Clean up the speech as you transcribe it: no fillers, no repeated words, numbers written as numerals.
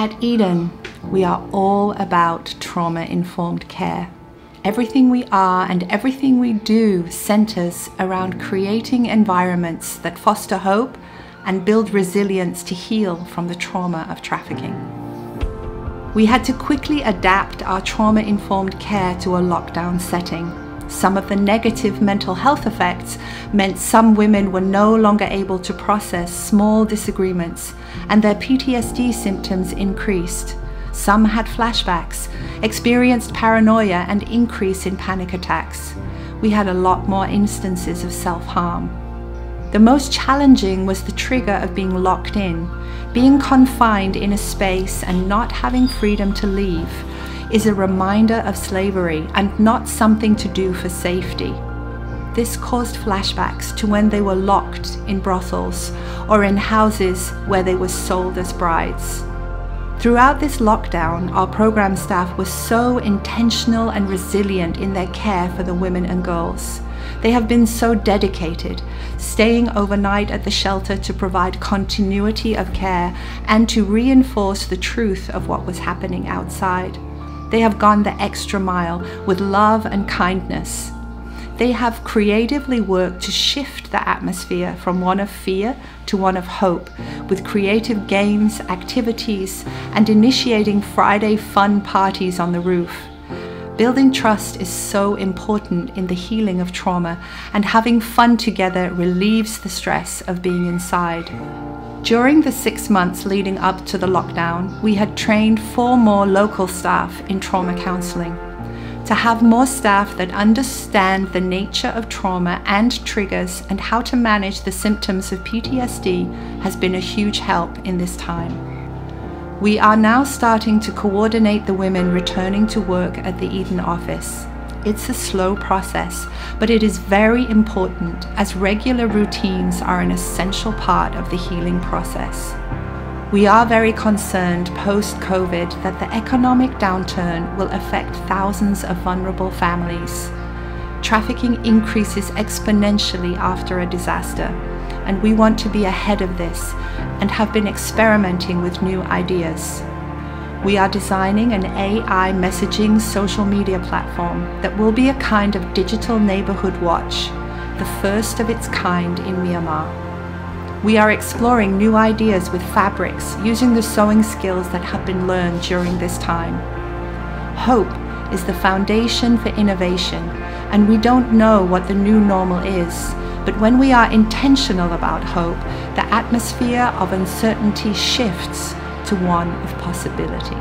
At Eden, we are all about trauma-informed care. Everything we are and everything we do centers around creating environments that foster hope and build resilience to heal from the trauma of trafficking. We had to quickly adapt our trauma-informed care to a lockdown setting. Some of the negative mental health effects meant some women were no longer able to process small disagreements, and their PTSD symptoms increased. Some had flashbacks, experienced paranoia and increase in panic attacks. We had a lot more instances of self-harm. The most challenging was the trigger of being locked in. Being confined in a space and not having freedom to leave is a reminder of slavery and not something to do for safety. This caused flashbacks to when they were locked in brothels or in houses where they were sold as brides. Throughout this lockdown, our program staff was so intentional and resilient in their care for the women and girls. They have been so dedicated, staying overnight at the shelter to provide continuity of care and to reinforce the truth of what was happening outside. They have gone the extra mile with love and kindness. They have creatively worked to shift the atmosphere from one of fear to one of hope, with creative games, activities, and initiating Friday fun parties on the roof. Building trust is so important in the healing of trauma, and having fun together relieves the stress of being inside. During the 6 months leading up to the lockdown, we had trained 4 more local staff in trauma counseling. To have more staff that understand the nature of trauma and triggers and how to manage the symptoms of PTSD has been a huge help in this time. We are now starting to coordinate the women returning to work at the Eden office. It's a slow process, but it is very important as regular routines are an essential part of the healing process. We are very concerned post-COVID that the economic downturn will affect thousands of vulnerable families. Trafficking increases exponentially after a disaster, and we want to be ahead of this and have been experimenting with new ideas. We are designing an AI messaging social media platform that will be a kind of digital neighborhood watch, the first of its kind in Myanmar. We are exploring new ideas with fabrics using the sewing skills that have been learned during this time. Hope is the foundation for innovation, and we don't know what the new normal is, but when we are intentional about hope, the atmosphere of uncertainty shifts to one of possibility.